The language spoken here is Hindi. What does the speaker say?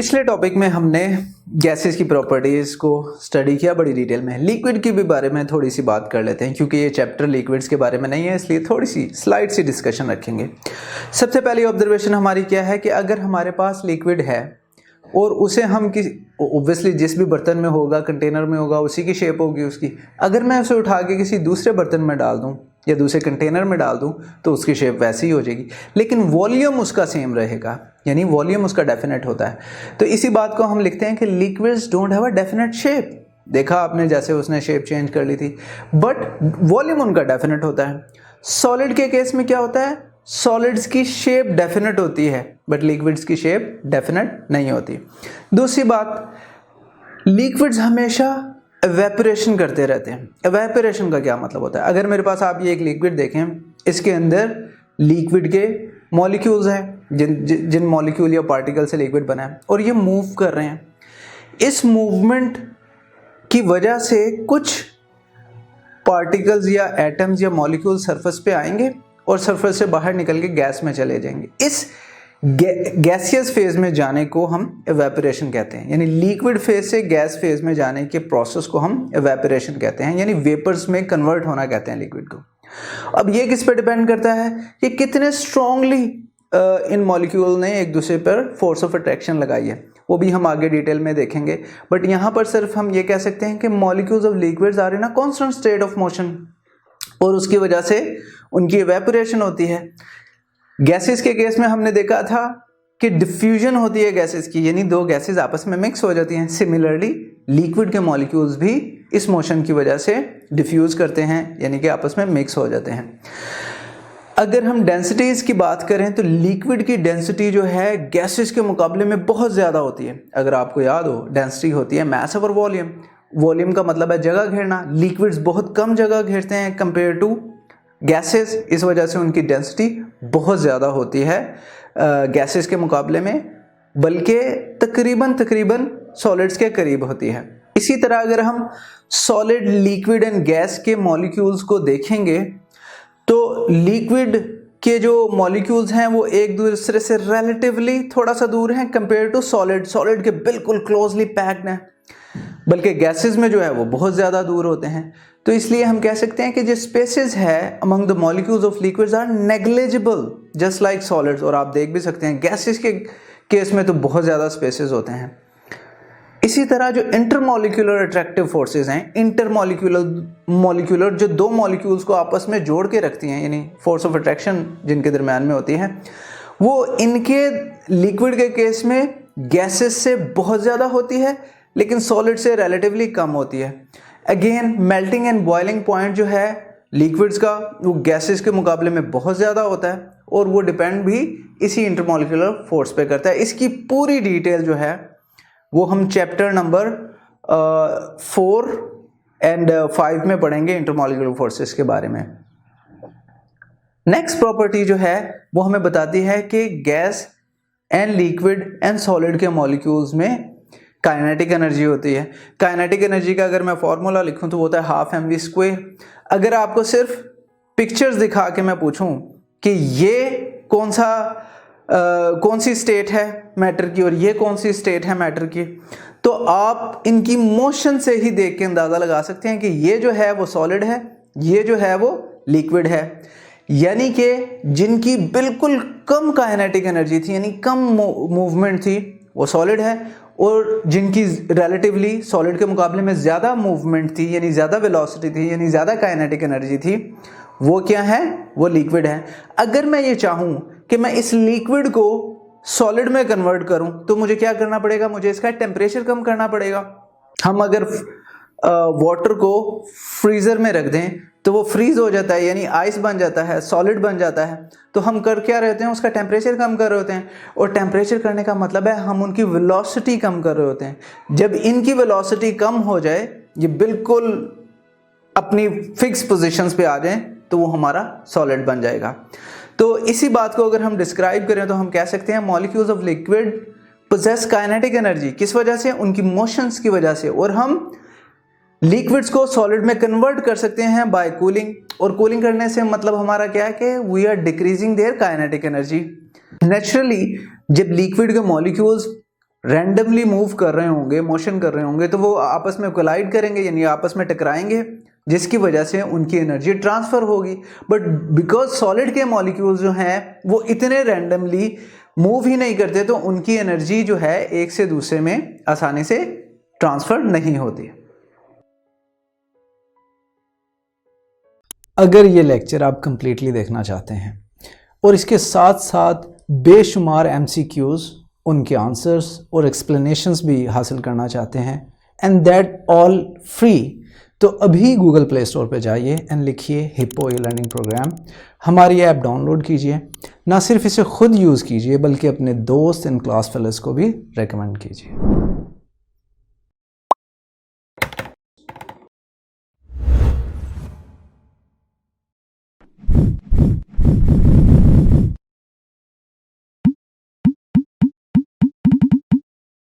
पिछले टॉपिक में हमने गैसेस की प्रॉपर्टीज को स्टडी किया बड़ी डिटेल में। लिक्विड की भी बारे में थोड़ी सी बात कर लेते हैं, क्योंकि ये चैप्टर लिक्विड्स के बारे में नहीं है, इसलिए थोड़ी सी स्लाइड सी डिस्कशन रखेंगे। सबसे पहली ऑब्जर्वेशन हमारी क्या है कि अगर हमारे पास लिक्विड है और उसे हम ऑब्वियसली जिस भी बर्तन में होगा, कंटेनर में होगा, उसी की शेप होगी उसकी। अगर मैं उसे उठा के किसी दूसरे बर्तन में डाल दूं या दूसरे कंटेनर में डाल दूं तो उसकी शेप वैसी ही हो जाएगी, लेकिन वॉल्यूम उसका सेम रहेगा, यानी वॉल्यूम उसका डेफिनेट होता है। तो इसी बात को हम लिखते हैं कि liquids don't have a definite shape. देखा आपने, जैसे उसने शेप चेंज कर ली थी, बट वॉल्यूम उनका डेफिनेट होता है। सॉलिड के केस में क्या होता है, सॉलिड्स की शेप डेफिनेट होती है बट लिक्विड्स की शेप डेफिनेट नहीं होती। दूसरी बात, लिक्विड्स हमेशा एवेपोरेशन करते रहते हैं। एवेपोरेशन का क्या मतलब होता है, अगर मेरे पास आप ये एक लिक्विड देखें, इसके अंदर लिक्विड के मॉलिक्यूल्स हैं, जिन मॉलिक्यूल या पार्टिकल से लिक्विड बना है और ये मूव कर रहे हैं। इस मूवमेंट की वजह से कुछ पार्टिकल्स या एटम्स या मॉलिक्यूल सरफेस पे आएंगे और सरफेस से बाहर निकल के गैस में चले जाएंगे। इस गैसियस फेज में जाने को हम एवेपोरेशन कहते हैं, यानी लिक्विड फेज से गैस फेज में जाने के प्रोसेस को हम एवेपोरेशन कहते हैं, यानी वेपर्स में कन्वर्ट होना कहते हैं लिक्विड को। अब ये किस पे डिपेंड करता है कि कितने स्ट्रांगली इन मॉलिक्यूल ने एक दूसरे पर फोर्स ऑफ अट्रैक्शन लगाई है, वो भी हम आगे डिटेल में देखेंगे। बट यहाँ पर सिर्फ हम ये कह सकते हैं कि molecules of liquids are in a constant state of motion और उसकी वजह से उनकी एवेपोरेशन होती है। गैसेस के केस में हमने देखा था कि डिफ्यूजन होती है गैसेस की, यानी दो गैसेस आपस में मिक्स हो जाती हैं। सिमिलरली लिक्विड के मॉलिक्यूल्स भी इस मोशन की वजह से डिफ्यूज करते हैं, यानी कि आपस में मिक्स हो जाते हैं। अगर हम डेंसिटीज की बात करें तो लिक्विड की डेंसिटी जो है गैसेस के मुकाबले में बहुत ज़्यादा होती है। अगर आपको याद हो, डेंसिटी होती है मास ओवर वॉल्यूम। वॉल्यूम का मतलब है जगह घेरना। लिक्विड्स बहुत कम जगह घेरते हैं कंपेयर टू गैसेस, इस वजह से उनकी डेंसिटी बहुत ज़्यादा होती है गैसेस के मुकाबले में, बल्कि तकरीबन सॉलिड्स के करीब होती है। इसी तरह अगर हम सॉलिड, लिक्विड एंड गैस के मॉलिक्यूल्स को देखेंगे तो लिक्विड के जो मॉलिक्यूल्स हैं वो एक दूसरे से रिलेटिवली थोड़ा सा दूर हैं कंपेयर टू सॉलिड। सॉलिड के बिल्कुल क्लोजली पैक्ड हैं, बल्कि गैसेस में जो है वो बहुत ज़्यादा दूर होते हैं। तो इसलिए हम कह सकते हैं कि जो स्पेसेस है among the molecules of liquids are negligible just like solids. और आप देख भी सकते हैं गैसेस के केस में तो बहुत ज़्यादा स्पेसेस होते हैं। इसी तरह जो इंटरमॉलिक्यूलर अट्रैक्टिव फोर्सेस हैं, इंटरमॉलिक्यूलर जो दो मॉलिक्यूल्स को आपस में जोड़ के रखती हैं, यानी फोर्स ऑफ अट्रैक्शन जिनके दरम्यान में होती है, वो इनके लिक्विड के केस में गैसेस से बहुत ज़्यादा होती है लेकिन सॉलिड से रिलेटिवली कम होती है। Again melting and boiling point जो है लिक्विड्स का वो गैसेस के मुकाबले में बहुत ज़्यादा होता है और वो डिपेंड भी इसी इंटरमॉलिक्यूलर फोर्स पे करता है। इसकी पूरी डिटेल जो है वो हम चैप्टर नंबर 4 एंड 5 में पढ़ेंगे, इंटरमॉलिक्यूलर फोर्सेस के बारे में। नेक्स्ट प्रॉपर्टी जो है वो हमें बताती है कि gas and liquid and solid के मॉलिक्यूल्स में काइनेटिक एनर्जी होती है। काइनेटिक एनर्जी का अगर मैं फॉर्मूला लिखूं तो वो होता है हाफ mv²। अगर आपको सिर्फ पिक्चर्स दिखा के मैं पूछूं कि ये कौन सी स्टेट है मैटर की और ये कौन सी स्टेट है मैटर की, तो आप इनकी मोशन से ही देख के अंदाज़ा लगा सकते हैं कि ये जो है वो सॉलिड है, ये जो है वो लिक्विड है। यानी कि जिनकी बिल्कुल कम काइनेटिक एनर्जी थी, यानी कम मूवमेंट थी, वो सॉलिड है, और जिनकी रिलेटिवली सॉलिड के मुकाबले में ज़्यादा मूवमेंट थी, यानी ज़्यादा वेलोसिटी थी, यानी ज़्यादा काइनेटिक एनर्जी थी, वो क्या है, वो लिक्विड है। अगर मैं ये चाहूँ कि मैं इस लिक्विड को सॉलिड में कन्वर्ट करूं तो मुझे क्या करना पड़ेगा, मुझे इसका टेम्परेचर कम करना पड़ेगा। हम अगर वाटर को फ्रीजर में रख दें तो वो फ्रीज हो जाता है, यानी आइस बन जाता है, सॉलिड बन जाता है। तो हम कर क्या रहते हैं, उसका टेम्परेचर कम कर रहे होते हैं, और टेम्परेचर करने का मतलब है हम उनकी वेलोसिटी कम कर रहे होते हैं। जब इनकी वेलोसिटी कम हो जाए, ये बिल्कुल अपनी फिक्स पोजीशंस पे आ जाए, तो वो हमारा सॉलिड बन जाएगा। तो इसी बात को अगर हम डिस्क्राइब करें तो हम कह सकते हैं molecules of liquid possess kinetic energy. किस वजह से, उनकी मोशंस की वजह से। और हम लिक्विड्स को सॉलिड में कन्वर्ट कर सकते हैं बाय कूलिंग। और कूलिंग करने से मतलब हमारा क्या है कि we are decreasing their kinetic energy. Naturally जब लिक्विड के मॉलिक्यूल्स रैंडमली मूव कर रहे होंगे, मोशन कर रहे होंगे, तो वो आपस में कोलाइड करेंगे, यानी आपस में टकराएंगे, जिसकी वजह से उनकी एनर्जी ट्रांसफ़र होगी। बट बिकॉज सॉलिड के मॉलिक्यूल्स जो हैं वो इतने रैंडमली मूव ही नहीं करते, तो उनकी एनर्जी जो है एक से दूसरे में आसानी से ट्रांसफ़र नहीं होती। अगर ये लेक्चर आप कंप्लीटली देखना चाहते हैं और इसके साथ साथ बेशुमार MCQs, उनके आंसर्स और एक्सप्लेनेशंस भी हासिल करना चाहते हैं, एंड दैट ऑल फ्री, तो अभी गूगल प्ले स्टोर पे जाइए एंड लिखिए हिप्पो ई लर्निंग प्रोग्राम। हमारी ऐप डाउनलोड कीजिए, ना सिर्फ इसे खुद यूज़ कीजिए बल्कि अपने दोस्त एंड क्लास फेलोज़ को भी रेकमेंड कीजिए।